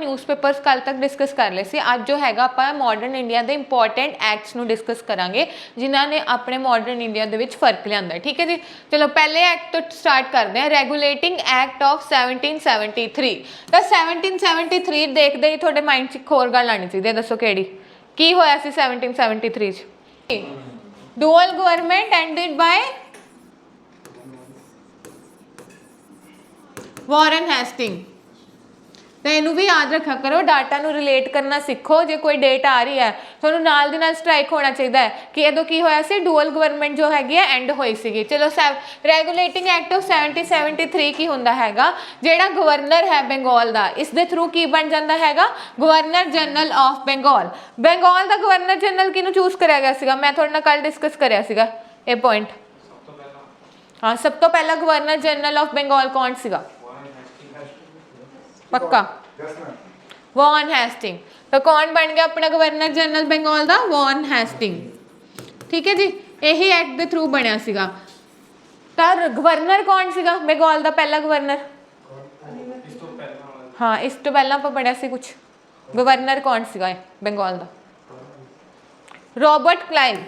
Newspapers कल तक discuss कर ले सी। अज जो हैगा आपां मॉडर्न इंडिया के इंपॉर्टेंट एक्ट्स नूं डिस्कस करांगे जिन्हां ने अपने मॉडर्न इंडिया दे विच फर्क लिआंदा। ठीक है जी, चलो पहले एक्ट तो स्टार्ट करते हैं, रेगूलेटिंग एक्ट ऑफ 1773। तो 1773 देखते ही थोड़े माइंड च होर गल आनी चाहिए, दसो किहड़ी की होया सी 1773 च? Dual government ended by Warren Hastings. तो इनू भी याद रखा करो, डाटा नू रिलेट करना सीखो। जो कोई डेट आ रही है थोनू नाल दी नाल स्ट्राइक होना चाहिए कि इदों की होया सी, डुअल गवर्नमेंट जो हैगी है एंड होई सीगी। चलो रेगूलेटिंग एक्ट ऑफ 1773 की हुंदा हैगा, जेड़ा गवर्नर है बंगाल दा, इस दे थ्रू की बन जाता हैगा, governor general of Bengal. Bengal दा गवर्नर जनरल किनू चूज कराया गया सीगा? मैं थोड़े नाल कल डिस्कस कराया सीगा ये पॉइंट। हाँ, सब तो पहला गवर्नर जनरल ऑफ बंगाल कौन सीगा? पक्का? Warren Hastings. तो कौन बन गया अपना गवर्नर जनरल बंगाल दा? Warren Hastings. ठीक है जी, यही एक्ट के थ्रू बनया सीगा। तो गवर्नर कौन सीगा बंगाल दा पहला गवर्नर? हाँ, इस तो पहला आप पढ़िया सी कुछ, गवर्नर कौन सीगा बंगाल दा? Robert Clive.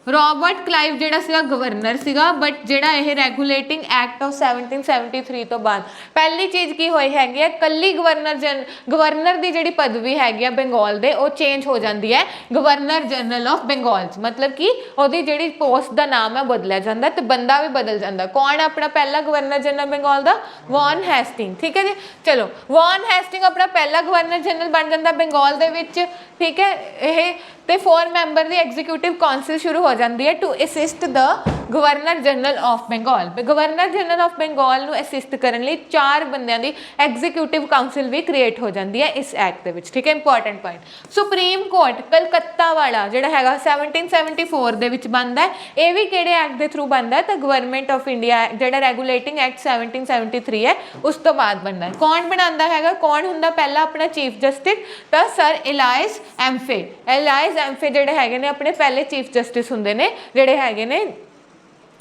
रॉबर्ट क्लाइव जिहड़ा सीगा गवर्नर सीगा, बट जिहड़ा यह रेगूलेटिंग एक्ट ऑफ 1773 तो बाद पहली चीज़ की हुई हैगी है, कल्ली गवर्नर की जिहड़ी पदवी हैगी है बंगाल दे, वो चेंज हो जाती है गवर्नर जनरल ऑफ बंगाल। मतलब कि उसकी जिहड़ी पोस्ट का नाम है बदलिया जाता है, तो बंदा भी बदल जाता। कौन अपना पहला गवर्नर जनरल बंगाल का? Warren Hastings. ठीक है जी, चलो वॉन हेस्टिंग अपना पहला गवर्नर जनरल बन जाता बंगाल दे विच। ठीक है, यह तो 4 मैंबर की एग्जीक्यूटिव काउंसिल शुरू हो जाती है to assist the governor general of Bengal. Governor general of Bengal नू असिस्ट करने लिए 4 बंदियां दी एग्जीक्यूटिव काउंसिल भी क्रिएट हो जाती है इस एक्ट दे विच। ठीक है, important point. Supreme court Calcutta वाला जिहड़ा हैगा 1774 दे विच बनदा है, ये भी किहड़े एक्ट के थ्रू बनदा है? तो गवर्नमेंट ऑफ इंडिया जिहड़ा रेगूलेटिंग एक्ट 1773 है उस तो बाद बनदा है। कौन बनांदा हैगा? कौन हुंदा पहला अपना चीफ जस्टिस? तो सर एलाइस एम्फे। एलाइस एम्फे जिहड़े हैगे ने अपने पहले चीफ जस्टिस हुंदे ने, जिहड़े हैगे ने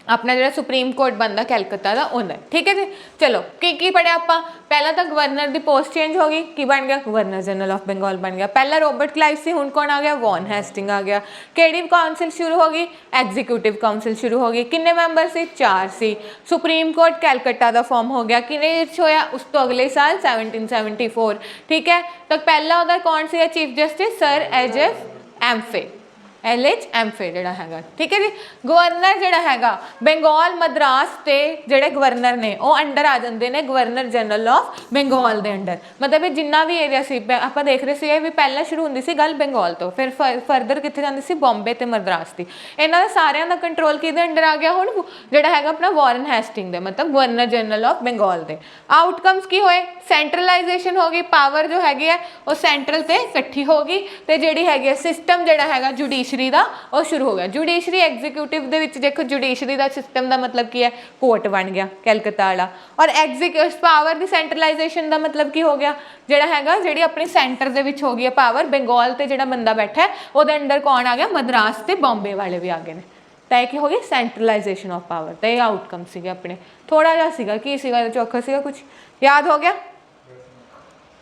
अपना जो सुप्रीम कोर्ट बनता कैलकत्ता का उन्हें। ठीक है जी, चलो की पढ़िया आप? पहला तो गवर्नर की पोस्ट चेंज हो गई, की बन गया? गवर्नर जनरल ऑफ बंगाल बन गया। पहला रॉबर्ट क्लाइव से, हुण कौन आ गया? वॉन हेस्टिंग आ गया। केड़ी काउंसिल शुरू हो गई? एग्जीक्यूटिव काउंसिल शुरू हो गई। किन्ने मैंबर से? 4 सी। सुप्रीम कोर्ट कैलकत्ता का फॉर्म हो गया, किन्ने होया? उस तो अगले साल 1774। ठीक है, तो पहला उधर कौन सी है चीफ जस्टिस? Sir H F. एम्फे। LH एम्फे जिहड़ा हैगा। ठीक है जी, गवर्नर जिहड़ा हैगा बंगाल मद्रास के जिहड़े गवर्नर ने वो अंडर आ जाते हैं गवर्नर जनरल ऑफ बंगाल के अंडर। मतलब ये जिन्ना भी एरिया से आप देख रहे थे भी पहले शुरू होंदी सी गल बंगाल तो, फिर फरदर कितने जाती सी? बॉम्बे तो मद्रास की। इन्हों सारिਆਂ का कंट्रोल किहदे अंडर आ गया हुण? जिहड़ा हैगा अपना वॉरेन हेस्टिंग दे, मतलब गवर्नर जनरल ऑफ बंगाल के। आउटकम्स की होए? सेंट्रलाइजेशन हो गई, पावर जो हैगी है वो सेंट्रल ते इकट्ठी हो गई, तो जिहड़ी हैगी सिस्टम जिहड़ा हैगा जुडिशरी का वो शुरू हो गया। जुडिशरी एग्जीक्यूटिव दे विच देखो, जुडिशरी का सिस्टम का मतलब की है? कोर्ट बन गया कैलकत्ता वाला। और पावर की सेंट्रलाइजेशन का मतलब की हो गया? जिहड़ा हैगा जिहड़ी अपनी सेंटर दे विच हो गई है पावर, बंगाल ते जिहड़ा बंदा बैठा है वो अंडर कौन आ गया? मद्रास ते बॉम्बे वाले भी आ गए हैं। तो की हो गई? Centralisation of power. तो ये आउटकम सीगे अपने। थोड़ा जहा सीगा की सीगा, चौखा सीगा, कुछ याद हो गया?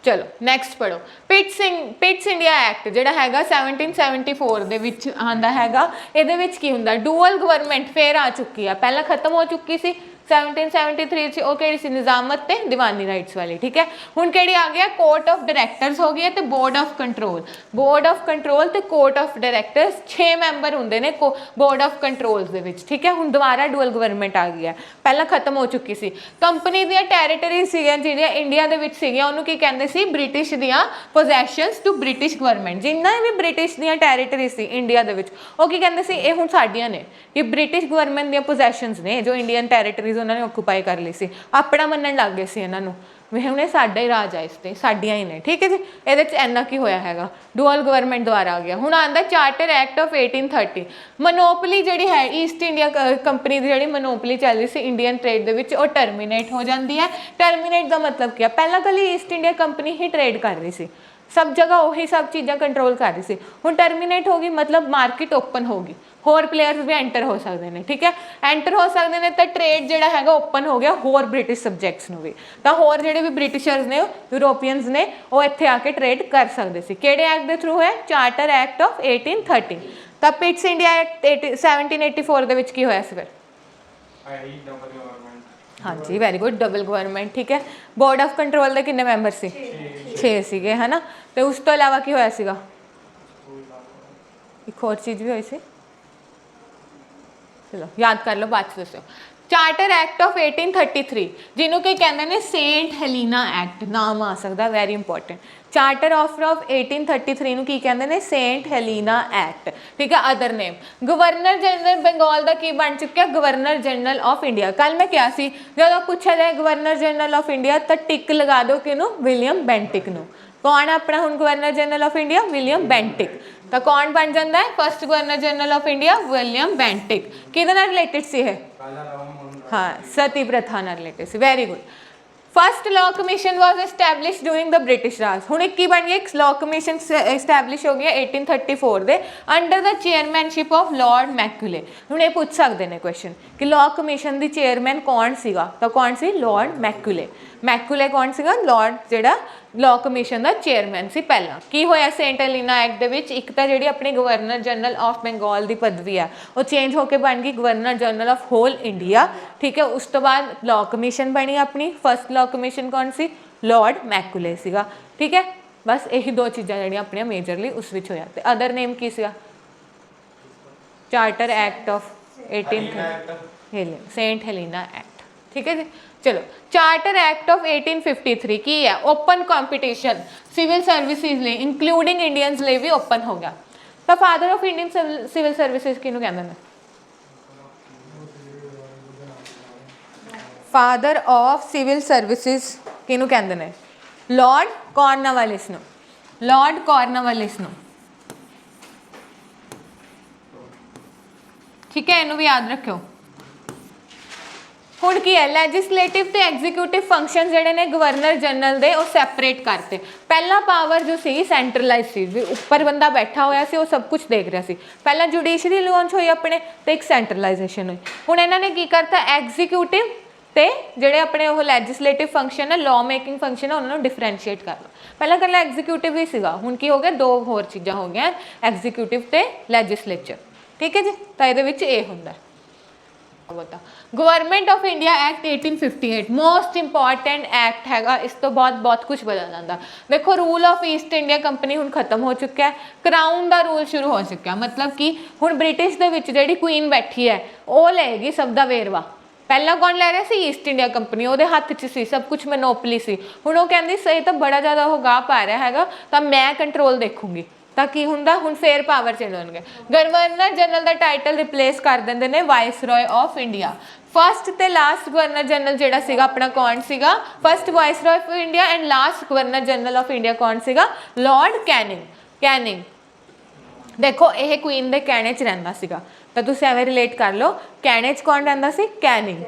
चलो नैक्सट पढ़ो। पिट्स इंडिया एक्ट जिहड़ा हैगा 1774 दे विच आंदा हैगा। इहदे विच की हुंदा? डुअल गवर्नमेंट फिर आ चुकी है, पहला खत्म हो चुकी सी 1773 च, वो किहड़ी सी? निजामत ते दीवानी राइट्स वाली। ठीक है, हुण किहड़ी आ गया? कोर्ट ऑफ डायरैक्टर्स हो गई, तो board of control. Board of control तो कोर्ट ऑफ डायरैक्टर्स 6 मैंबर होंदे ने बोर्ड ऑफ कंट्रोल्स दे विच। ठीक है, हुण दोबारा डुअल गवर्नमेंट आ गई है, पहला खत्म हो चुकी सी। कंपनी दी टैरेटरीज सीगियां जिहड़ियां इंडिया दे विच सीगियां, उहनूं की कहंदे सी? ब्रिटिश दियां पोजैशनस टू ब्रिटिश गवर्नमेंट। जिन्ना भी ब्रिटिश दियां टैरेटरीज सी इंडिया दे विच, वो की कहंदे सी? ये हुण साडियां ने, ये ब्रिटिश गवर्नमेंट दियां पोजैशनस ने, जो इंडियन टैरेटरीज उन्होंने ऑक्यूपाई कर ली सी, अपना मनन लग गए सी इन्हों, भी हमने साडा ही राज है, इस ते साडियां ही ने। ठीक है जी, ये इन्ना की होया हैगा? डुअल गवर्नमेंट द्वारा आ गया। हुण आंदा चार्टर एक्ट ऑफ 1830। मनोपली जिहड़ी है ईस्ट इंडिया कंपनी की जिहड़ी मनोपली चल रही सी इंडियन ट्रेड दे विच, वो टर्मीनेट हो जाती है। टर्मीनेट का मतलब क्या? पहला कल ईस्ट इंडिया कंपनी ही ट्रेड कर रही सी, सब जगह ਉਹੀ सब चीज़ां कंट्रोल कर रही सी। हुण टर्मीनेट हो गई मतलब मार्केट ओपन होगी, होर प्लेयर्स भी एंटर हो सकते हैं, ठीक है, एंटर हो सकते हैं, तो ट्रेड जिहड़ा हैगा ओपन हो गया होर ब्रिटिश सबजैक्ट्स नूं भी, तो होर जिहड़े भी ब्रिटिशर्स ने यूरोपीयंस ने वो इत्थे आके ट्रेड कर सकते सी। किहड़े एक्ट के थ्रू है? Charter act of 1813। तो पिट्स इंडिया एक्ट 1784 दे विच की होया सी फिर? हाँ जी, वैरी गुड, डबल गवर्नमेंट, ठीक है। बोर्ड ऑफ कंट्रोल के कितने मैंबर से? 6 सीगे, है ना। तो उस तो इलावा की होया सीगा? एक और चीज़ भी हुई सी, चलो याद कर लो, बाद दसो। चार्टर एक्ट ऑफ 1833 जिन्हों के कहते हैं सेंट हेलीना एक्ट, नाम आ सकता, वेरी इंपॉर्टेंट। चार्टर ऑफ 1833 ਨੂੰ ਕੀ ਕਹਿੰਦੇ ਨੇ? सेंट हेलीना एक्ट, ठीक है। Other name governor general Bengal का की बन चुका? Governor general of India. कल मैं क्या सी, जो पूछा जाए गवर्नर जनरल ऑफ इंडिया तो टिक लगा दो किनू? विलियम बेंटिक नू। कौन अपना हुण governor general of India? William Bentinck. तो कौन बन जाता है first governor general of India? William Bentinck. किहदे नाल रिलेटेड सी है? हाँ, सती प्रथा नाल रिलेटेड सी, very good. First law commission was establish during the British Raj. हुण एक की बन गई? एक लॉ कमीशन एस्टैब्लिश हो गया 1834 दे under the chairmanship of Lord Macaulay. हुण ये पूछ सकते हैं क्वेश्चन कि लॉ कमीशन दी चेयरमैन कौन सीगा? तो कौन सी? Lord Macaulay. मैक्यूले कौन सीगा? लॉर्ड जिहड़ा लॉ कमीशन का चेयरमैन से। पहला की होया सेंट हेलीना एक्ट दे विच? एक तो जिहड़ी अपनी गवर्नर जनरल ऑफ बंगाल की पदवी है वो चेंज होकर बन गई governor general of whole India, ठीक है। उस तो बाद लॉ कमीशन बनी अपनी, फर्स्ट लॉ कमीशन कौन सी? लॉर्ड मैक्यूले सीगा, ठीक है। बस यही दो चीज़ां जिहड़ियां अपनी मेजरली उस विच होया। ते अदर नेम की सीगा? Charter act of 18 saint Helena act, ठीक है जी। चलो, चार्टर एक्ट ऑफ 1853 की है ओपन कंपटीशन सिविल सर्विसेज लिए इंक्लूडिंग इंडियंस लिए भी ओपन हो गया। तो father of Indian civil services किनू कहते हैं? फादर ऑफ सिविल सर्विसेज किनू कहते हैं? लॉर्ड कॉर्नवालिस नू। लॉर्ड कॉर्नवालिस नू, ठीक है, इनू भी याद रखियो। हुण की है लैजिस्लेटिव ते एग्जीक्यूटिव फंक्शन जिहड़े ने गवर्नर जनरल दे वो सैपरेट करते। पहला पावर जो सी सेंट्रलाइज सी, उपर बंदा बैठा होया सी वो सब कुछ देख रहा सी। पहला जुडिशरी लॉन्च हुई अपने तो एक सेंट्रलाइजेशन हुई। हुण इन्हां ने की करता एग्जीक्यूटिव ते जिहड़े अपने वो लैजिस्लेटिव फंक्शन है लॉ मेकिंग फंक्शन है उन्होंने डिफरेंशिएट कर लो। पहला कल्ला एग्जीक्यूटिव ही सीगा, हुण की हो गया दो होर चीज़ां हो गई एग्जीक्यूटिव ते लैजिस्लेचर, ठीक है जी। तो ये विच ये हुंदा है government of India act 1858 most important act हैगा। इस तो बहुत कुछ बदल जाता। देखो rule of east India company हुण खत्म हो चुका है, क्राउन का रूल शुरू हो चुका है। मतलब कि हुण ब्रिटिश दे विच जिहड़ी क्वीन बैठी है वो लेगी सब दा वेरवा। पहला कौन लै रहा सी? ईस्ट इंडिया कंपनी, वो हत्थ च सी सब कुछ, मोनोपली सी। हुण वो कहंदी सही तो बड़ा ज़्यादा हो गा पा रहा हैगा तो मैं कंट्रोल देखूंगी। तो की हुंदा हुण फेर पावर चेंज होणगे। गवर्नर जनरल का टाइटल रिप्लेस कर देंदे ने वाइसरॉय ऑफ इंडिया। फर्स्ट ते लास्ट गवर्नर जनरल जिहड़ा सीगा अपना कौन सीगा? First viceroy of India and last governor general of India कौन सीगा? Lord Canning. कैनिंग देखो यह क्वीन के कहने च रहिंदा सीगा, तो तुसीं एवें रिलेट कर लो। कहने च कौन रहिंदा सी? कैनिंग।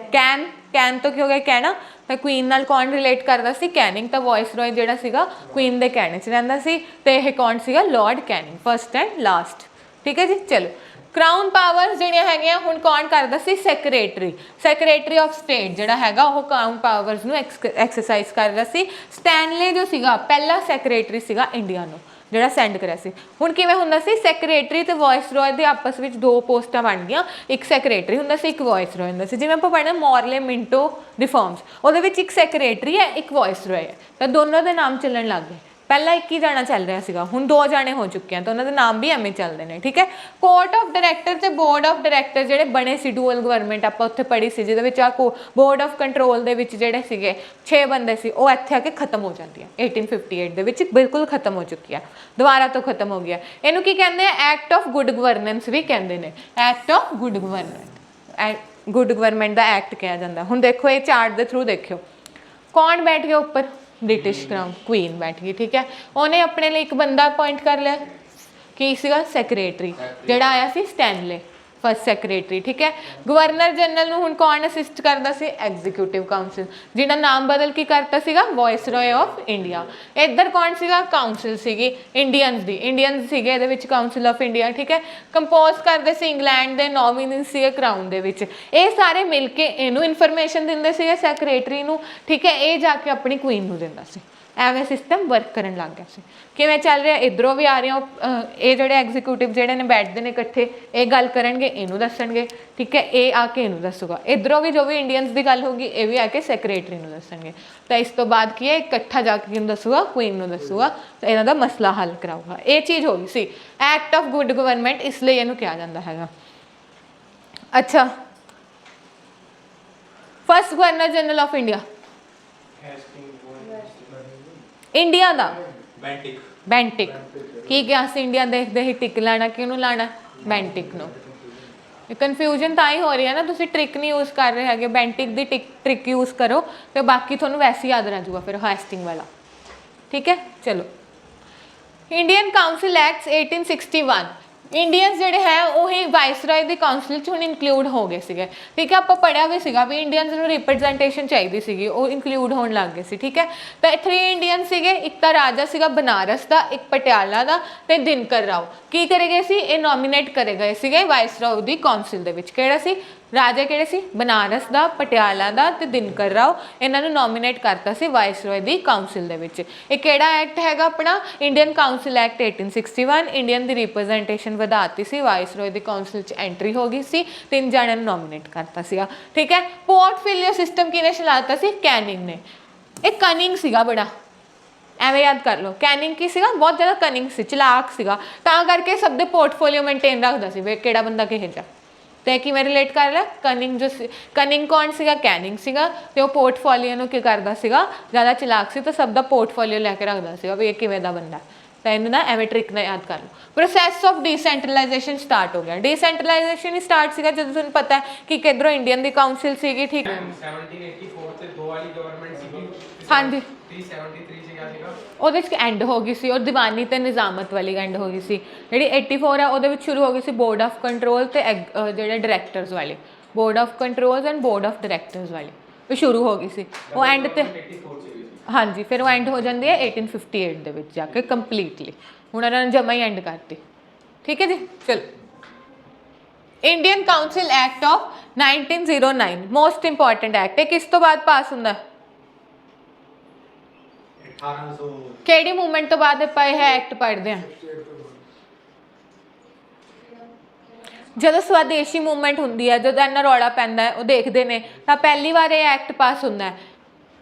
कैन तो की हो गया कहना, तो क्वीन नाल कौन रिलेट करता सी? कैनिंग। तो वाइसरॉय जिहड़ा सीगा क्वीन के कहने च रहिंदा सी, तो यह कौन सीगा? Lord Canning, first and last, ठीक है जी। चलो, क्राउन पावर्स जिहड़ियां हैगियां हुण कौन करदा सी? सैक्रटरी। सैक्रटरी ऑफ स्टेट जिहड़ा हैगा वो क्राउन पावर्स नूं एक्सरसाइज करदा सी। स्टैनले जो सीगा पहला सैक्रटरी सीगा इंडिया नूं जिहड़ा सेंड करिया सी। हुण किवें हुंदा सी? सैक्रटरी ते वाइसरॉय दे आपस विच दो पोस्टां बन गईयां, एक सैक्रटरी हुंदा सी एक वाइसरॉय हुंदा सी। जिवें आपां पढ़ना मॉर्ले मिंटो रिफॉर्म्स, उहदे विच एक सैक्रटरी है एक वाइसरॉय है, तो दोनों दे नाम चलन लग गए। पहला एक ही जाना चल रहा सीगा, हुण दो जाने हो चुके हैं तो उन्होंने नाम भी एवें चलते हैं, ठीक है। कोर्ट ऑफ डायरैक्टर ते बोर्ड ऑफ डायरैक्टर जिहड़े बने सी डुअल गवर्नमेंट आपां उत्थे पढ़ी सी, जिहदे विच बोर्ड ऑफ कंट्रोल दे विच जिहड़े सीगे 6 बंदे सी वो इत्थे आके खत्म हो जाती है। 1858 दे विच बिल्कुल खत्म हो चुकी है, दोबारा तो खत्म हो गया। इहनूं की कहंदे आ? एक्ट ऑफ गुड गवर्नेंस भी कहंदे ने। Act of good governance, good government का एक्ट कहा जाता। हुण देखो ये चार्ट के थ्रू देखियो कौन बैठ गया ऊपर? ब्रिटिश क्राउन, क्वीन बैठ गई, ठीक है। उन्हें अपने लिए एक बंदा अपॉइंट कर लिया की सीगा? सैक्रटरी, जिहड़ा आया सी स्टैनले। फस्ट सैकरेटरी, ठीक है। गवर्नर जनरल ਨੂੰ ਹੁਣ कौन असिस्ट करता सी, एग्जीक्यूटिव काउंसिल, जिन्होंने नाम बदल की करता सीगा वायसरॉय ऑफ इंडिया। इधर कौन सीगा, काउंसिल सीगी इंडियंस दी, इंडियंस सीगे ਇਹਦੇ ਵਿੱਚ काउंसिल ऑफ इंडिया, ठीक है। कंपोज करते सी इंग्लैंड ਦੇ नॉमिनी ਸੀਗੇ क्राउन ਦੇ ਵਿੱਚ, ਇਹ ਸਾਰੇ ਮਿਲ ਕੇ ਇਹਨੂੰ ਇਨਫੋਰਮੇਸ਼ਨ ਦਿੰਦੇ ਸੀਗੇ ਸੈਕਰੇਟਰੀ ਨੂੰ, ठीक है। ਇਹ ਜਾ ਕੇ ਆਪਣੀ ਕੁਈਨ ਨੂੰ ਦਿੰਦਾ ਸੀ। ਐਵੇਂ ਸਿਸਟਮ ਵਰਕ ਕਰਨ ਲੱਗ ਗਿਆ ਸੀ। ਕਿਵੇਂ ਚੱਲ ਰਿਹਾ, ਇੱਧਰੋਂ ਵੀ ਆ ਰਹੇ ਹੋ, ਇਹ ਜਿਹੜੇ ਐਗਜ਼ੀਕਿਊਟਿਵ ਜਿਹੜੇ ਨੇ ਬੈਠਦੇ ਨੇ ਇਕੱਠੇ, ਇਹ ਗੱਲ ਕਰਨਗੇ, ਇਹਨੂੰ ਦੱਸਣਗੇ, ਠੀਕ ਹੈ। ਇਹ ਆ ਕੇ ਇਹਨੂੰ ਦੱਸੂਗਾ, ਇੱਧਰੋਂ ਵੀ ਜੋ ਵੀ ਇੰਡੀਅਨਸ ਦੀ ਗੱਲ ਹੋਗੀ ਇਹ ਵੀ ਆ ਕੇ ਸੈਕਰੇਟਰੀ ਨੂੰ ਦੱਸਣਗੇ। ਤਾਂ ਇਸ ਤੋਂ ਬਾਅਦ ਕੀ ਹੈ, ਇਕੱਠਾ ਜਾ ਕੇ ਕਿਹਨੂੰ ਦੱਸੂਗਾ, ਕੁਈਨ ਨੂੰ ਦੱਸੂਗਾ, ਤਾਂ ਇਹਨਾਂ ਦਾ ਮਸਲਾ ਹੱਲ ਕਰਾਊਗਾ। ਇਹ ਚੀਜ਼ ਹੋ ਗਈ ਸੀ ਐਕਟ ਆਫ ਗੁੱਡ ਗਵਰਨਮੈਂਟ, ਇਸ ਲਈ ਇਹਨੂੰ ਕਿਹਾ ਜਾਂਦਾ ਹੈਗਾ। ਅੱਛਾ, first governor general of India, India ਦਾ ਬੈਂਟਿਕ। ਕੀ ਕਿਹਾ ਸੀ, ਇੰਡੀਆ ਦੇਖਦੇ ਹੀ ਟਿਕ ਲਾਣਾ, ਕਿਹਨੂੰ ਲਾਣਾ, ਬੈਂਟਿਕ ਨੂੰ। ਕਨਫਿਊਜ਼ਨ ਤਾਂ ਹੀ ਹੋ ਰਹੀ ਹੈ ਨਾ, ਤੁਸੀਂ ਟ੍ਰਿਕ ਨਹੀਂ ਯੂਜ਼ ਕਰ ਰਹੇ ਹੈਗੇ, ਬੈਂਟਿਕ ਦੀ ਟ੍ਰਿਕ ਯੂਜ਼ ਕਰੋ ਤੇ ਬਾਕੀ ਤੁਹਾਨੂੰ ਵੈਸੇ ਯਾਦ ਰਹਿ ਜਾਊਗਾ ਫਿਰ ਹੈਸਟਿੰਗ ਵਾਲਾ, ਠੀਕ ਹੈ। ਚਲੋ, ਇੰਡੀਅਨ ਕਾਊਂਸਿਲ ਐਕਟਸ 1861, ਇੰਡੀਅਨਸ ਜਿਹੜੇ ਹੈ ਉਹੀ ਵਾਇਸਰਾਏ ਦੀ ਕਾਊਂਸਿਲ 'ਚ ਹੁਣ ਇਨਕਲੂਡ ਹੋ ਗਏ ਸੀਗੇ, ਠੀਕ ਹੈ। ਆਪਾਂ ਪੜ੍ਹਿਆ ਵੀ ਸੀਗਾ ਵੀ ਇੰਡੀਅਨਸ ਨੂੰ ਰਿਪਰੈਜ਼ੈਂਟੇਸ਼ਨ ਚਾਹੀਦੀ ਸੀਗੀ, ਉਹ ਇਨਕਲੂਡ ਹੋਣ ਲੱਗ ਗਏ ਸੀ, ਠੀਕ ਹੈ। ਤਾਂ 3 ਇੰਡੀਅਨ ਸੀਗੇ, ਇੱਕ ਤਾਂ ਰਾਜਾ ਸੀਗਾ ਬਨਾਰਸ ਦਾ, ਇੱਕ ਪਟਿਆਲਾ ਦਾ ਤੇ ਦਿਨਕਰ ਰਾਓ। ਕੀ ਕਰੇ ਗਏ ਸੀ, ਇਹ ਨੋਮੀਨੇਟ ਕਰੇ ਗਏ ਸੀਗੇ ਵਾਇਸਰਾਏ ਦੀ ਕਾਊਂਸਿਲ ਦੇ ਵਿੱਚ। ਕਿਹੜਾ ਸੀ ਰਾਜਾ, ਕਿਹੜੇ ਸੀ, ਬਨਾਰਸ ਦਾ, ਪਟਿਆਲਾ ਦਾ ਤੇ ਦਿਨਕਰ ਰਾਓ, ਇਹਨਾਂ ਨੂੰ ਨੋਮੀਨੇਟ ਕਰਤਾ ਸੀ ਵਾਇਸਰਾਏ ਦੀ ਕਾਊਂਸਿਲ ਦੇ ਵਿੱਚ। ਇਹ ਕਿਹੜਾ ਐਕਟ ਹੈਗਾ ਆਪਣਾ, ਇੰਡੀਅਨ ਕਾਊਂਸਿਲ ਐਕਟ 1861। ਇੰਡੀਅਨ ਦੀ ਰਿਪਰੈਜ਼ੈਂਟੇਸ਼ਨ ਵਧਾਤੀ ਸੀ, ਵਾਇਸਰਾਏ ਦੀ ਕਾਊਂਸਿਲ 'ਚ ਐਂਟਰੀ ਹੋ ਗਈ ਸੀ, 3 ਜਣਿਆਂ ਨੂੰ ਨੋਮੀਨੇਟ ਕਰਤਾ ਸੀਗਾ, ਠੀਕ ਹੈ। ਪੋਰਟਫੋਲੀਓ ਸਿਸਟਮ ਕਿਹਨੇ ਚਲਾਤਾ ਸੀ, ਕੈਨਿੰਗ ਨੇ। ਇਹ ਕਨਿੰਗ ਸੀਗਾ ਬੜਾ, ਐਵੇਂ ਯਾਦ ਕਰ ਲਓ। ਕੈਨਿੰਗ ਕੀ ਸੀਗਾ, ਬਹੁਤ ਜ਼ਿਆਦਾ ਕਨਿੰਗ ਸੀ, ਚਲਾਕ ਸੀਗਾ, ਤਾਂ ਕਰਕੇ ਸਭ ਦੇ ਪੋਰਟਫੋਲੀਓ ਮੇਨਟੇਨ ਰੱਖਦਾ ਸੀ ਵੀ ਕਿਹੜਾ ਬੰਦਾ ਕਿਹੋ ਜਿਹਾ। ਤੇ ਕਿਵੇਂ ਰਿਲੇਟ ਕਰ ਲਿਆ, ਕਨਿੰਗ ਜੋ ਕਨਿੰਗ ਕੌਣ ਸੀਗਾ, ਕੈਨਿੰਗ ਸੀਗਾ, ਤੇ ਉਹ ਪੋਰਟਫੋਲੀਓ ਨੂੰ ਕੀ ਕਰਦਾ ਸੀਗਾ, ਜ਼ਿਆਦਾ ਚਲਾਕ ਸੀ, ਤਾਂ ਸਭ ਦਾ ਪੋਰਟਫੋਲੀਓ ਲੈ ਕੇ ਰੱਖਦਾ ਸੀਗਾ ਵੀ ਇਹ ਕਿਵੇਂ ਦਾ ਬੰਦਾ। ਤਾਂ ਇਹਨੂੰ ਨਾ ਐਵੇਂ ਟ੍ਰਿਕ ਨਾਲ ਯਾਦ ਕਰ ਲਓ। ਪ੍ਰੋਸੈਸ ਆਫ ਡੀਸੈਂਟਰਲਾਈਜੇਸ਼ਨ ਸਟਾਰਟ ਹੋ ਗਿਆ। ਡੀਸੈਂਟਰਲਾਈਜੇਸ਼ਨ ਹੀ ਸਟਾਰਟ ਸੀਗਾ ਜਦੋਂ ਤੁਹਾਨੂੰ ਪਤਾ ਕਿ ਕਿੱਧਰੋਂ ਇੰਡੀਅਨ ਦੀ ਕਾਊਂਸਿਲ ਸੀਗੀ, ਠੀਕ ਹੈ। 1784 ਤੇ 2 ਵਾਲੀ ਗਵਰਨਮੈਂਟ ਸੀਗੀ, ਹਾਂਜੀ 373 ਸੀਗਾ ਉਹਦੇ 'ਚ ਐਂਡ ਹੋ ਗਈ ਸੀ, ਉਹ ਦੀਵਾਨੀ ਤੇ ਨਿਜ਼ਾਮਤ ਵਾਲੀ ਐਂਡ ਹੋ ਗਈ ਸੀ। ਜਿਹੜੀ 84 ਆ ਉਹਦੇ ਵਿੱਚ ਸ਼ੁਰੂ ਹੋ ਗਈ ਸੀ ਬੋਰਡ ਆਫ ਕੰਟਰੋਲ ਤੇ ਜਿਹੜੇ ਡਾਇਰੈਕਟਰਸ ਵਾਲੇ, board of controls and board of directors ਵਾਲੀ, ਉਹ ਸ਼ੁਰੂ ਹੋ ਗਈ ਸੀ। ਉਹ ਐਂਡ ਤੇ ਹਾਂਜੀ, ਫਿਰ ਉਹ ਐਂਡ ਹੋ ਜਾਂਦੀ ਹੈ 1858 ਦੇ ਵਿੱਚ ਜਾ ਕੇ ਕੰਪਲੀਟਲੀ। ਹੁਣ ਇਹਨਾਂ ਨੇ ਜਮਾ ਹੀ ਐਂਡ ਕਰਤੀ, ਠੀਕ ਹੈ ਜੀ। ਚਲੋ, Indian council act of 1909 most important act. ਇਹ ਕਿਸ ਤੋਂ ਬਾਅਦ ਪਾਸ ਹੁੰਦਾ, 1800 ਕਿਹੜੀ ਮੂਵਮੈਂਟ ਤੋਂ ਬਾਅਦ ਆਪਾਂ ਇਹ ਐਕਟ ਪੜ੍ਹਦੇ ਹਾਂ, ਜਦੋਂ ਸਵਦੇਸ਼ੀ ਮੂਵਮੈਂਟ ਹੁੰਦੀ ਹੈ, ਜਦੋਂ ਇੰਨਾ ਰੌਲਾ ਪੈਂਦਾ ਹੈ, ਉਹ ਦੇਖਦੇ ਨੇ, ਤਾਂ ਪਹਿਲੀ ਵਾਰ ਇਹ ਐਕਟ ਪਾਸ ਹੁੰਦਾ ਹੈ।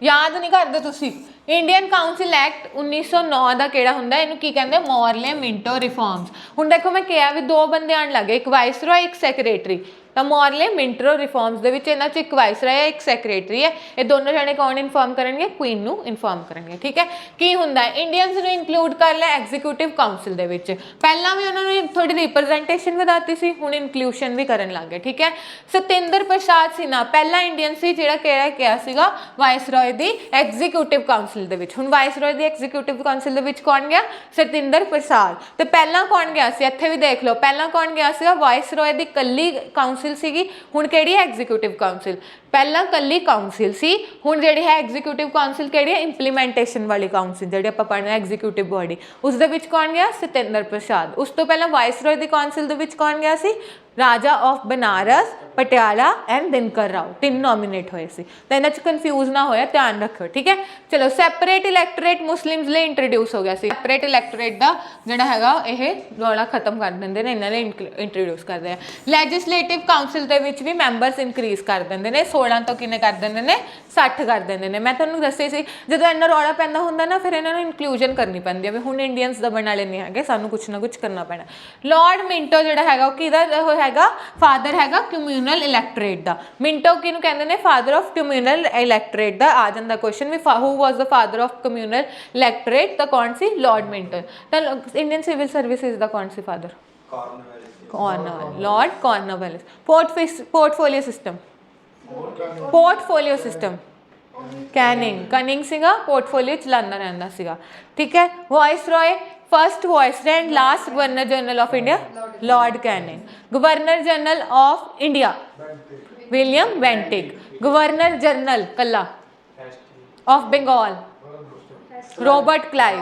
ਯਾਦ ਨਹੀਂ ਕਰਦੇ ਤੁਸੀਂ, ਇੰਡੀਅਨ ਕਾਊਂਸਿਲ ਐਕਟ 1909 ਦਾ ਕਿਹੜਾ ਹੁੰਦਾ, ਇਹਨੂੰ ਕੀ ਕਹਿੰਦੇ, ਮੋਰਲੇ ਮਿੰਟੋ ਰਿਫਾਰਮਸ। ਹੁਣ ਦੇਖੋ ਮੈਂ ਕਿਹਾ ਵੀ 2 ਬੰਦੇ ਆਉਣ ਲੱਗੇ, ਇੱਕ ਵਾਇਸਰਾਏ ਇੱਕ ਸੈਕਰੇਟਰੀ। ਤਾਂ ਮੋਰਲੇ ਮਿੰਟੋ ਰਿਫਾਰਮਸ ਦੇ ਵਿੱਚ ਇਹਨਾਂ 'ਚ ਇੱਕ ਵਾਇਸਰਾਏ ਹੈ, ਇੱਕ ਸੈਕਰੇਟਰੀ ਹੈ। ਇਹ ਦੋਨੋਂ ਜਣੇ ਕੌਣ ਇਨਫਾਰਮ ਕਰਨਗੇ, ਕੁਈਨ ਨੂੰ ਇਨਫਾਰਮ ਕਰਨਗੇ, ਠੀਕ ਹੈ। ਕੀ ਹੁੰਦਾ ਹੈ, ਇੰਡੀਅਨਸ ਨੂੰ ਇਨਕਲੂਡ ਕਰ ਲਿਆ ਐਗਜ਼ੀਕਿਊਟਿਵ ਕਾਊਂਸਿਲ ਦੇ ਵਿੱਚ। ਪਹਿਲਾਂ ਵੀ ਉਹਨਾਂ ਨੂੰ ਥੋੜੀ ਰਿਪਰੈਜ਼ੈਂਟੇਸ਼ਨ ਵਧਾਤੀ ਸੀ, ਹੁਣ ਇਨਕਲੂਸ਼ਨ ਵੀ ਕਰਨ ਲੱਗ ਗਏ, ਠੀਕ ਹੈ। ਸਤਿੰਦਰ ਪ੍ਰਸਾਦ ਸਿਨਹਾ ਪਹਿਲਾ ਇੰਡੀਅਨ ਸੀ ਜਿਹੜਾ ਕਿਹਾ ਸੀਗਾ ਵਾਇਸਰਾਏ ਦੀ ਐਗਜ਼ੀਕਿਊਟਿਵ ਕਾਊਂਸਿਲ ਦੇ ਵਿੱਚ। ਹੁਣ ਵਾਇਸਰਾਏ ਦੀ ਐਗਜ਼ੀਕਿਊਟਿਵ ਕਾਊਂਸਿਲ ਦੇ ਵਿੱਚ ਕੌਣ ਗਿਆ, ਸਤਿੰਦਰ ਪ੍ਰਸਾਦ। ਤੇ ਪਹਿਲਾਂ ਕੌਣ ਗਿਆ ਸੀ, ਇੱਥੇ ਵੀ ਦੇਖ ਲਓ, ਪਹਿਲਾਂ ਕੌਣ ਗਿਆ ਸੀਗਾ, ਵਾਇਸਰਾਏ ਦੀ ਕੱਲੀ ਕਾਊਂਸਿਲ ਸੀਗੀ। ਹੁਣ ਕਿਹੜੀ ਹੈ, ਐਗਜ਼ੀਕਿਊਟਿਵ ਕਾਊਂਸਿਲ। ਪਹਿਲਾਂ ਕੱਲੀ ਕਾਊਂਸਿਲ ਸੀ, ਹੁਣ ਜਿਹੜੀ ਹੈ ਐਗਜ਼ੀਕਿਊਟਿਵ ਕਾਊਂਸਿਲ ਕਿਹੜੀ ਹੈ, ਇੰਪਲੀਮੈਂਟੇਸ਼ਨ ਵਾਲੀ ਕਾਊਂਸਿਲ ਜਿਹੜੀ ਆਪਾਂ ਪੜ੍ਹਨਾ ਐਗਜ਼ੀਕਿਊਟਿਵ ਬੋਡੀ, ਉਸ ਦੇ ਵਿੱਚ ਕੌਣ ਗਿਆ, ਸਤਿੰਦਰ ਪ੍ਰਸਾਦ। ਉਸ ਤੋਂ ਪਹਿਲਾਂ ਵਾਇਸਰਾਏ ਦੀ ਕਾਊਂਸਿਲ ਦੇ ਵਿੱਚ ਕੌਣ ਗਿਆ ਸੀ, ਰਾਜਾ of Banaras, Patiala and Dinkar Rao, 3 nominate ਹੋਏ ਸੀ। ਤਾਂ ਇਹਨਾਂ 'ਚ ਕਨਫਿਊਜ਼ ਨਾ ਹੋਇਆ, ਧਿਆਨ ਰੱਖਿਓ, ਠੀਕ ਹੈ। ਚਲੋ, ਸੈਪਰੇਟ ਇਲੈਕਟੋਰੇਟ ਮੁਸਲਿਮਸ ਲਈ ਇੰਟਰੋਡਿਊਸ ਹੋ ਗਿਆ ਸੀ। ਸੈਪਰੇਟ ਇਲੈਕਟੋਰੇਟ ਦਾ ਜਿਹੜਾ ਹੈਗਾ ਇਹ ਰੌਲਾ ਖਤਮ ਕਰ ਦਿੰਦੇ ਨੇ, ਇਹਨਾਂ ਨੇ ਇੰਟਰੋਡਿਊਸ ਕਰਦੇ ਆ। ਲੈਜਿਸਲੇਟਿਵ ਕਾਊਂਸਿਲ ਦੇ ਵਿੱਚ ਵੀ ਮੈਂਬਰਸ ਇਨਕਰੀਜ਼ ਕਰ ਦਿੰਦੇ ਨੇ, 16 ਤੋਂ ਕਿੰਨੇ ਕਰ ਦਿੰਦੇ ਨੇ, 60 ਕਰ ਦਿੰਦੇ ਨੇ। ਮੈਂ ਤੁਹਾਨੂੰ ਦੱਸਿਆ ਸੀ ਜਦੋਂ ਇੰਨਾ ਰੌਲਾ ਪੈਂਦਾ ਹੁੰਦਾ ਨਾ, ਫਿਰ ਇਹਨਾਂ ਨੂੰ ਇਨਕਲੂਜਨ ਕਰਨੀ ਪੈਂਦੀ ਹੈ ਵੀ ਹੁਣ ਇੰਡੀਅਨਸ ਦਬਣ ਵਾਲੇ ਨਹੀਂ ਹੈਗੇ, ਸਾਨੂੰ ਕੁਛ ਨਾ ਕੁਛ ਕਰਨਾ ਪੈਣਾ। ਲਾਰਡ ਮਿੰਟੋ ਜਿਹੜਾ ਹੈਗਾ ਉਹ ਕਿਹਦਾ ਹੈਗਾ, ਫਾਦਰ ਹੈਗਾ ਕਮਿਊਨਲ ਇਲੈਕਟੋਰੇਟ ਦਾ। ਮਿੰਟੋ ਕਿਹਨੂੰ ਕਹਿੰਦੇ ਨੇ, ਫਾਦਰ ਆਫ ਕਮਿਊਨਲ ਇਲੈਕਟੋਰੇਟ ਦਾ। ਆ ਜਾਂਦਾ ਕੁਐਸਚਨ ਵੀ who was the father of communal electorate, ਤਾਂ ਕੌਣ ਸੀ, ਲਾਰਡ ਮਿੰਟੋ। ਤਾਂ ਇੰਡੀਅਨ ਸਿਵਲ ਸਰਵਿਸਿਜ਼ ਦਾ ਕੌਣ ਸੀ father, Cornwallis, Lord Cornwallis. Portfolio system Canning ਸੀਗਾ, ਪੋਰਟਫੋਲੀਓ ਚਲਾਉਂਦਾ ਰਹਿੰਦਾ ਸੀਗਾ, ਠੀਕ ਹੈ। Viceroy first viceroy and last governor general of India Lord Canning. Governor general of India William Bentinck. Governor general कला ऑफ बंगाल रॉबर्ट क्लाइव.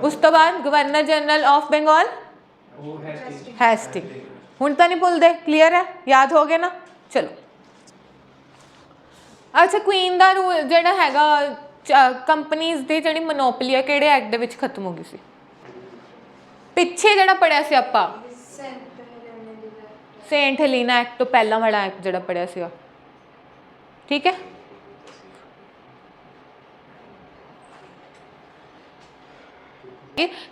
उस तो बाद governor general of Bengal Hasting. हुण तो नहीं भूलते, क्लीयर है, याद हो गया ना. चलो अच्छा, क्वीन का रूल जोड़ा हैगा कंपनीज की जी मोनोपली है किहड़े एक्ट दे विच खत्म हो गई सी? पिछे जोड़ा पढ़िया सी आपां सेंट हेलीना एक्ट तो पहला वाला एक्ट जोड़ा पढ़िया सीगा. ठीक है,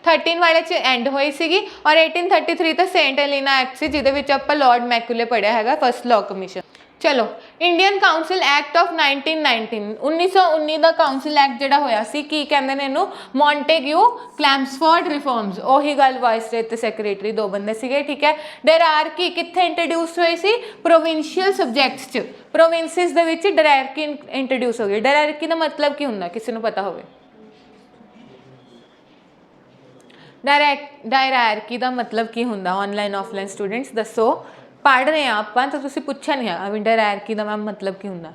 थर्टीन वाले च एंड हुई सी और 1833 तो सेंट हेलीना एक्ट से जिहदे विच आपां लॉर्ड मैकुले पढ़िया हैगा फर्स्ट लॉ कमीशन. चलो इंडियन काउंसिल एक्ट ऑफ 1919 1919 का काउंसिल एक्ट जोड़ा होया सी की कहंदे ने इहनूं मॉन्टेग्यू क्लैम्सफोर्ड रिफॉर्म्स. ओही गल वाइसरॉय ते सैक्रेटरी दो बंदे सीगे. ठीक है, डायरार्की कित्थे इंट्रोड्यूस हुई सी? प्रोविंशियल सब्जैक्ट्स च प्रोविंसिस दे विच डायरार्की इंट्रोड्यूस हो गई. डायरार्की का मतलब की हुंदा किसी नूं पता होवे? डायरार्की का मतलब की हुंदा? ऑनलाइन ऑफलाइन स्टूडेंट्स दसो, पढ़ रहे हैं आप तो तुसी पूछा नहीं है डायरार्की का मैम मतलब की हुंदा?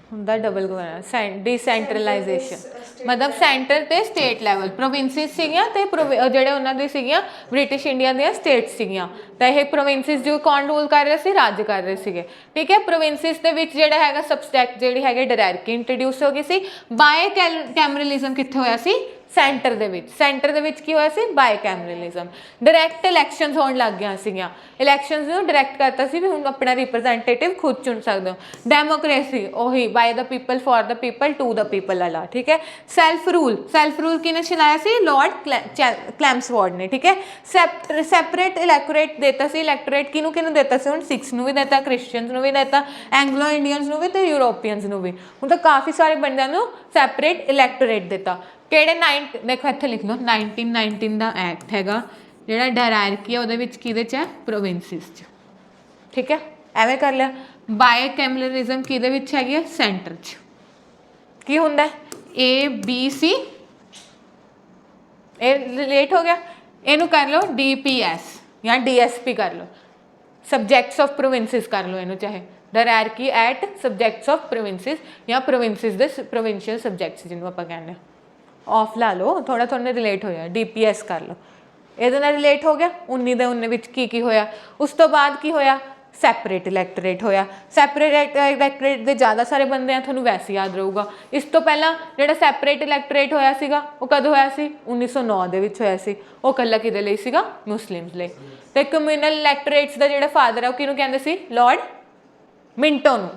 हुंदा डबल गवर्नर, डिसेंट्रलाइजेशन मतलब सेंटर ते स्टेट लैवल. प्रोविंसिस सीगियां ते ਜਿਹੜੇ ਉਹਨਾਂ ਦੀ ਸੀਗੀਆਂ ਬ੍ਰਿਟਿਸ਼ ਇੰਡੀਆ ਦੀਆਂ ਸਟੇਟਸ ਸੀਗੀਆਂ ਤਾਂ ਇਹ ਪ੍ਰੋਵਿੰਸਿਸ ਜੋ ਕੌਣ ਰੂਲ ਕਰ ਰਹੇ ਸੀ? ਰਾਜ ਕਰ ਰਹੇ ਸੀਗੇ. ਠੀਕ ਹੈ, ਪ੍ਰੋਵਿੰਸਿਸ ਦੇ ਵਿੱਚ ਜਿਹੜਾ ਹੈਗਾ ਸਬਸਟੈਕਟ ਜਿਹੜੀ ਹੈਗੇ ਡਾਇਰਾਰਕੀ ਇੰਟਰੋਡਿਊਸ ਹੋ ਗਈ ਸੀ. ਬਾਏ ਕੈਮਰਲਿਜ਼ਮ ਕਿੱਥੇ ਹੋਇਆ ਸੀ? ਸੈਂਟਰ ਦੇ ਵਿੱਚ. ਸੈਂਟਰ ਦੇ ਵਿੱਚ ਕੀ ਹੋਇਆ ਸੀ? ਬਾਏ ਕੈਮਰਲਿਜ਼ਮ. ਡਾਇਰੈਕਟ ਇਲੈਕਸ਼ਨਸ ਹੋਣ ਲੱਗ ਗਈਆਂ ਸੀਗੀਆਂ. ਇਲੈਕਸ਼ਨਸ ਨੂੰ ਡਾਇਰੈਕਟ ਕਰਤਾ ਸੀ ਵੀ ਹੁਣ ਆਪਣਾ ਰਿਪਰੈਜ਼ੈਂਟੇਟਿਵ ਖੁਦ ਚੁਣ ਸਕਦੇ ਹੋ. ਡੈਮੋਕ੍ਰੇਸੀ ਉਹੀ by the people for the people to the people वाला. ठीक है, सैल्फ रूल किने चलाया सी? लॉर्ड क्लैम्सफोर्ड ने. ठीक है, सैपरेट इलैक्टोरेट देता सी. इलैक्टोरेट किनू किनू देता सी? हुण सिक्स नूं भी देता, क्रिश्चियंस नूं भी देता, एंग्लो इंडियंस नूं भी ते यूरोपियंस नूं भी. हुण तां काफ़ी सारे बंदियां नूं सैपरेट इलैक्टोरेट देता. ਕਿਹੜੇ ਦੇਖੋ ਇੱਥੇ ਲਿਖ ਲਓ 1919 ਦਾ ਐਕਟ ਹੈਗਾ ਜਿਹੜਾ ਡਾਇਰਾਰਕੀ ਹੈ ਉਹਦੇ ਵਿੱਚ ਕਿਹਦੇ 'ਚ ਹੈ? ਪ੍ਰੋਵਿੰਸਿਸ 'ਚ. ਠੀਕ ਹੈ, ਐਵੇਂ ਕਰ ਲਿਆ. ਬਾਏ ਕੈਮਰਲਿਜ਼ਮ ਕਿਹਦੇ ਵਿੱਚ ਹੈਗੀ ਹੈ? ਸੈਂਟਰ 'ਚ. ਕੀ ਹੁੰਦਾ? A B C ਇਹ ਰਿਲੇਟ ਹੋ ਗਿਆ. ਇਹਨੂੰ ਕਰ ਲਓ DPS ਜਾਂ DSP ਕਰ ਲਓ, ਸਬਜੈਕਟਸ ਆਫ ਪ੍ਰੋਵਿੰਸਿਸ ਕਰ ਲਓ ਇਹਨੂੰ, ਚਾਹੇ ਡਾਇਰਾਰਕੀ ਐਟ ਸਬਜੈਕਟਸ ਆਫ ਪ੍ਰੋਵਿੰਸਿਸ ਜਾਂ ਪ੍ਰੋਵਿੰਸਿਸ ਦੇ ਪ੍ਰੋਵਿੰਸ਼ੀਅਲ ਸਬਜੈਕਟਸ ਜਿਹਨੂੰ ਆਪਾਂ ਕਹਿੰਦੇ ਹਾਂ. ऑफ ला लो, थोड़ा थोड़ा रिलेट हो जाए. DPS कर लो, ये रिलेट हो गया. 19 विच की होया? उस तो बाद की होया? सैपरेट इलैक्टोरेट होया. सैपरेट इलैक्टोरेट के ज़्यादा सारे बंदे हैं, थोड़ा वैसे याद रहूगा. इस तो पहला जो सैपरेट इलैक्टोरेट होया सीगा वो कदों होया सी? 1909 दे विच होया सी. वो कल्ला किहदे लई सीगा? मुस्लिम्स लई. ते कम्यूनल इलैक्टोरेट्स दा जिहड़ा फादर है वो किहनूं कहंदे सी? लॉर्ड मिंटो नूं.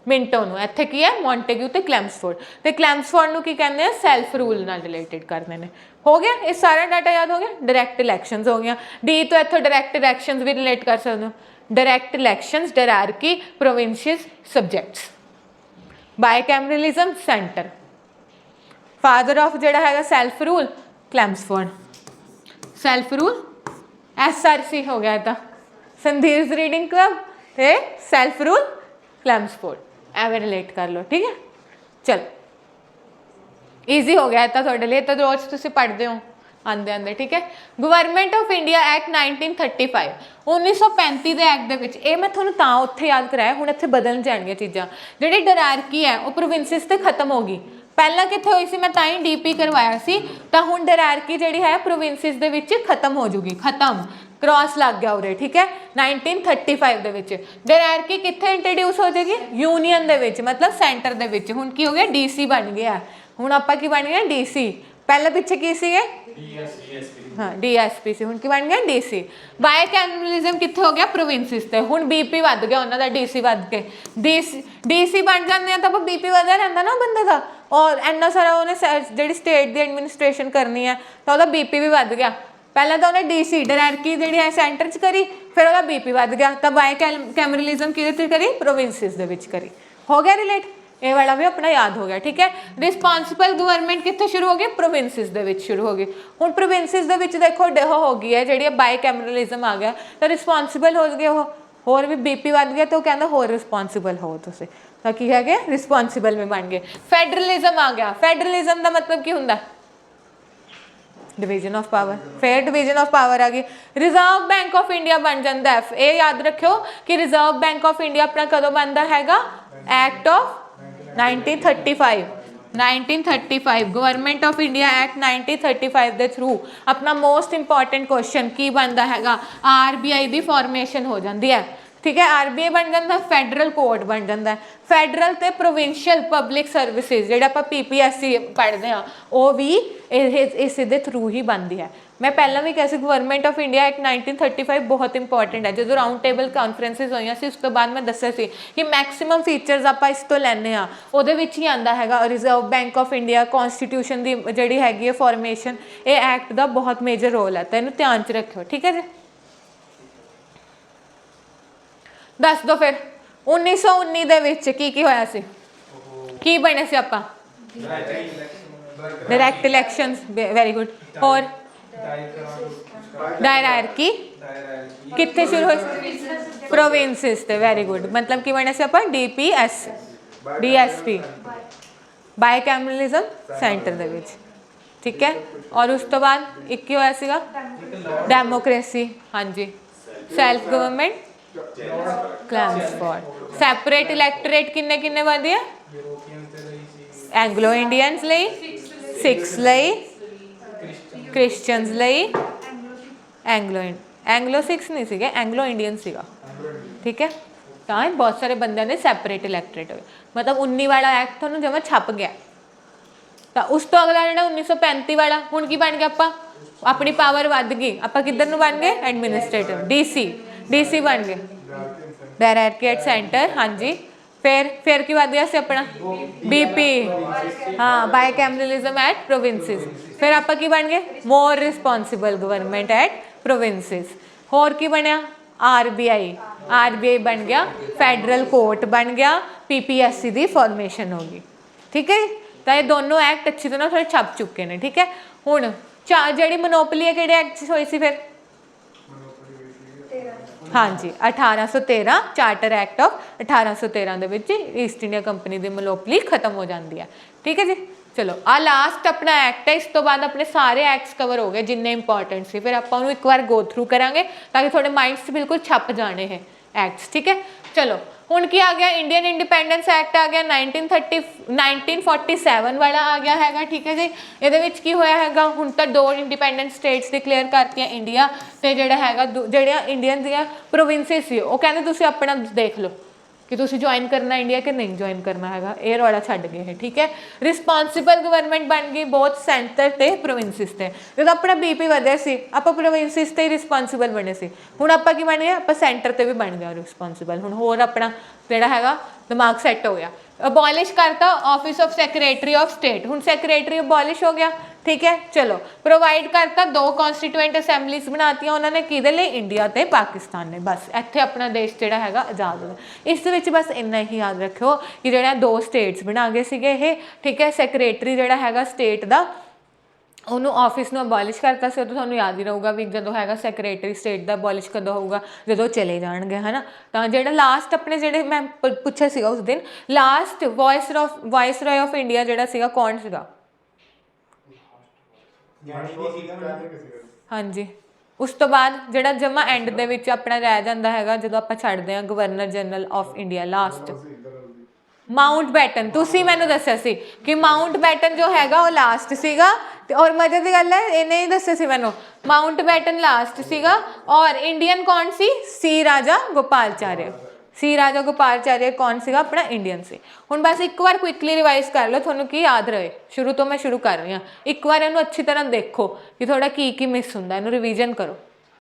मिंटो नूं. इत्थे की है? मॉन्टेग्यू ते क्लैम्सफोर्ड. ते क्लैम्सफोर्ड नूं की कहंदे हैं? सैल्फ रूल नाल रिलेटेड करते हैं. हो गया, ये सारा डाटा याद हो गया. डायरैक्ट इलैक्शनस हो गया. डी तो इत्थों डायरैक्ट इलैक्शनस भी रिलेट कर सकते हो. Direct elections, dyarchy, provincial, subjects. Bicameralism centre. Father of जिहड़ा हैगा self rule Chelmsford. Self rule SRC हो गया था, संधीर्स रीडिंग क्लब ते सैल्फ रूल क्लैम्सफोर्ड. एवं रिलेट कर लो. ठीक है, चलो ईजी हो गया था थोड़े लिए, तो रोज तुम पढ़ते हो आंदे आंदे. ठीक है, गवर्नमेंट ऑफ इंडिया एक्ट 1935 1935 के एक्ट दे विच ये मैं थोड़ा तां उत्थे याद कराया. हुण इत्थे बदल जाणगियां चीज़ां. जिहड़ी डायरार्की है वो प्रोविंसिस ते खत्म हो गई. पहला कित्थे होई सी? मैं तां ही DP करवाया सी. तां हुण डायरार्की जिहड़ी है प्रोविंसिस दे विच खत्म हो जूगी. खत्म, क्रॉस लग गया उरे. ठीक है, 1935 दे विच डायरार्की कित्थे इंट्रोड्यूस हो जाएगी? यूनियन दे विच, मतलब सेंटर दे विच. हुण की हो गया? DC बन गया. हुण आपां की बन गया? DC. पहले पिछे की सी? हाँ DSP से. हुण की बन गया? DC. बाय कैमरलिज्म कित्थे हो गया? प्रोविंसिस ते. हुण BP वध गया उन्हां दा, DC वध के DC बन जाते हैं. तो आप BP वधदा रहिंदा ना बंदे दा, और इन्ना सारा उन्हें जिहड़ी स्टेट दी एडमिनिस्ट्रेशन करनी है तो उहदा BP भी वध गया. पहले तो उन्हें DC डायरार्की जिहड़ी है सेंटर च करी, फिर उहदा BP वध गया. तो बाय कैमरलिज्म किहदे करी? प्रोविंसिस दे विच करी. हो गया रिलेट? ये वाला भी अपना याद हो गया. ठीक है, रिस्पॉन्सिबल गवर्नमेंट कित्थे शुरू हो गई? प्रोविंसिस दे विच शुरू हो गई. हुण प्रोविंसिस दे विच देखो हो गई है जिहड़ी बाय कैमरलिज्म आ गया, तो रिस्पॉन्सिबल हो गए वो, होर भी BP वध गया. तो कहंदा होर रिस्पॉन्सिबल हो तुसीं. ਤਾਂ ਕੀ ਹੈਗੇ ਰਿਸਪੌਂਸਿਬਲ ਵੀ ਬਣ ਗਏ। ਫੈਡਰਲਿਜ਼ਮ ਆ ਗਿਆ। ਫੈਡਰਲਿਜ਼ਮ ਦਾ ਮਤਲਬ ਕੀ ਹੁੰਦਾ? Division of power. फिर डिवीजन ऑफ पावर आ गई। रिजर्व बैंक ऑफ इंडिया बन जाता है। ये याद रखियो कि रिजर्व बैंक ऑफ इंडिया अपना कदों बनता हैगा? Act of 1935। 1935 government of India act 1935 के थ्रू अपना मोस्ट इंपॉर्टेंट क्वेश्चन की बनता हैगा? RBI की फॉर्मेशन हो जाती है। ठीक है, RBI बन जाता, फैडरल कोड बन जाता है। फैडरल तो प्रोविंशियल पब्लिक सर्विसिज जो आप PPSC पढ़ते हैं वो भी इस थ्रू ही बनती है। मैं पहला भी कहा गवर्नमेंट ऑफ इंडिया एक्ट 1935 बहुत इंपॉर्टेंट है। जो राउंड टेबल कॉन्फ्रेंसिस हुई सी उस तो बाद मैं दस्या सी कि मैक्सीमम फीचर्स आप इस तो लैने वो ही आता है। Reserve bank of India constitution की जी हैगी है फॉर्मेशन, ये एक्ट का बहुत मेजर रोल है, तो इन्हू ध्यान च रखियो। ठीक है जी, दस दो फिर 1919 ਦੇ ਵਿੱਚ ਕੀ ਹੋਇਆ ਸੀ? ਕੀ ਬਣੇ ਸੀ ਆਪਾਂ? Direct elections, very good. और डायरार्की कितने शुरू हुई? प्रोविंसेस ते, वेरी गुड। मतलब की बने से अपन DPS DSP बायकैमरलिज्म सेंटर दे विच। ठीक है, और उस तो बाद एक की होया सीगा? डेमोक्रेसी। हाँ जी, सैल्फ गवर्नमेंट क्लैम्सफोर्ड। सैपरेट इलैक्टोरेट किन्ने किन्ने बनदी है? एंग्लो इंडियंस लई, सिक्स लई, क्रिश्चियंस लई, एंग्लो सिक्स नहीं सीगे, एंग्लो इंडियन सीगा। ठीक है, तो बहुत सारे बंदे ने सैपरेट इलैक्टोरेट हो, मतलब 19 वाला एक्ट थोड़ा जमा छप गया। तो उस तो अगला जो 1935 वाला हुण की बन गया? आपां अपनी पावर वध गई, आपां किधर नूं बन गए? एडमिनिस्ट्रेटिव DC बन गए, डायरेक्ट सेंटर। हाँ जी, फिर की बन गया से अपना BP, हाँ, बायकैमरलिज्म एट प्रोविंसेस। फिर आप की बन गए? More responsible government at provinces. होर की बनया? RBI बन गया, फैडरल कोर्ट बन गया, PPSC की फॉर्मेशन होगी। ठीक है, तो ये दोनों एक्ट अच्छी तरह थोड़े छप चुके हैं। ठीक है, हुण जी मोनोपली है कि एक्ट हुई सी फिर? हाँ जी, 1813 चार्टर एक्ट ऑफ 1813 ਦੇ ਵਿੱਚ ईस्ट इंडिया कंपनी की मोनोपली खत्म हो जाती है। ठीक है जी, चलो आ लास्ट अपना एक्ट है। इस तो बाद अपने सारे एक्ट्स कवर हो गए जिन्ने इंपॉर्टेंट सी। फिर आप एक बार गो थ्रू करांगे ताकि थोड़े माइंड से बिल्कुल छप जाने हैं एक्ट्स। ठीक है, चलो हुण की आ गया? इंडियन इंडिपेंडेंस एक्ट आ गया 1947 वाला आ गया हैगा। ठीक है जी, ये की होया हैगा? हुण तो 2 इंडिपेंडेंट स्टेट्स डिक्लेयर करती इंडिया ते जिहड़ा हैगा जिहड़ियां इंडियन दी प्रोविंसेस सी वो कहंदे तुसीं अपना देख लो कि तुसीं ज्वाइन करना इंडिया कि नहीं ज्वाइन करना हैगा, ये रौला छड्ड गए है। ठीक है, रिस्पॉन्सिबल गवर्नमेंट बन गई बोथ सेंटर ते प्रोविंसेस ते। जो अपना BP वधिया सी आपां प्रोविंसेस ते रिस्पॉन्सिबल बने सी, हुण आपां की बन गए? आपां सेंटर ते भी बन गया रिस्पॉन्सिबल। हुण होर अपना जिहड़ा हैगा दिमाग सैट हो गया। अबॉलिश करता office of secretary of state, हुण सैक्रटरी अबॉलिश हो गया। ठीक है, चलो प्रोवाइड करता 2 कॉन्स्टिट्यूएंट असैंबलीज बनाती उन्होंने किहदे लई? इंडिया ते पाकिस्तान ने। बस इत्थे अपना देश जिहड़ा हैगा आज़ाद हो गया। इस विच बस इन्ना ही याद रखियो कि जिहड़ा 2 स्टेट्स बना गए सीगे ये। ठीक है, सैक्रटरी जिहड़ा हैगा स्टेट दा ਉਹਨੂੰ ਆਫਿਸ ਨੂੰ ਅਬੋਲਿਸ਼ ਕਰਤਾ ਸੀ। ਉਦੋਂ ਤੁਹਾਨੂੰ ਯਾਦ ਹੀ ਰਹੂਗਾ ਵੀ ਜਦੋਂ ਹੈਗਾ ਸੈਕਟਰੀ ਸਟੇਟ ਦਾ ਅਬੋਲਿਸ਼ ਕਦੋਂ ਹੋਊਗਾ? ਜਦੋਂ ਚਲੇ ਜਾਣਗੇ, ਹੈ ਨਾ। ਤਾਂ ਜਿਹੜਾ ਲਾਸਟ ਆਪਣੇ ਜਿਹੜੇ ਮੈਂ ਪੁੱਛਿਆ ਸੀਗਾ ਉਸ ਦਿਨ, ਲਾਸਟ ਵਾਇਸਰॉय ਆਫ ਇੰਡੀਆ ਜਿਹੜਾ ਸੀਗਾ ਕੌਣ ਸੀਗਾ? ਹਾਂਜੀ, ਉਸ ਤੋਂ ਬਾਅਦ ਜਿਹੜਾ ਜਮਾ ਐਂਡ ਦੇ ਵਿੱਚ ਆਪਣਾ ਰਹਿ ਜਾਂਦਾ ਹੈਗਾ ਜਦੋਂ ਆਪਾਂ ਛੱਡਦੇ ਹਾਂ governor general of India last, Mount baton. ਤੁਸੀਂ ਮੈਨੂੰ ਦੱਸਿਆ ਸੀ ਕਿ ਮਾਊਂਟ ਬੈਟਨ ਜੋ ਹੈਗਾ ਉਹ ਲਾਸਟ ਸੀਗਾ ਤੇ ਔਰ ਮਜ਼ੇ ਦੀ ਗੱਲ ਹੈ ਇਹਨੇ ਹੀ ਦੱਸਿਆ ਸੀ ਮੈਨੂੰ ਮਾਊਂਟ ਬੈਟਨ ਲਾਸਟ ਸੀਗਾ। ਔਰ ਇੰਡੀਅਨ ਕੌਣ ਸੀ? ਸੀ ਰਾਜਾ ਗੋਪਾਲਚਾਰਿਆ। ਸੀ ਰਾਜਾ ਗੋਪਾਲਚਾਰਿਆ ਕੌਣ ਸੀਗਾ? ਆਪਣਾ ਇੰਡੀਅਨ ਸੀ। ਹੁਣ ਬਸ ਇੱਕ ਵਾਰ ਕੁਇਕਲੀ ਰਿਵਾਈਜ਼ ਕਰ ਲਓ ਤੁਹਾਨੂੰ ਕੀ ਯਾਦ ਰਹੇ। ਸ਼ੁਰੂ ਤੋਂ ਮੈਂ ਸ਼ੁਰੂ ਕਰ ਰਹੀ ਹਾਂ, ਇੱਕ ਵਾਰ ਇਹਨੂੰ ਅੱਛੀ ਤਰ੍ਹਾਂ ਦੇਖੋ ਕਿ ਤੁਹਾਡਾ ਕੀ ਮਿਸ ਹੁੰਦਾ, ਇਹਨੂੰ ਰਿਵੀਜ਼ਨ ਕਰੋ।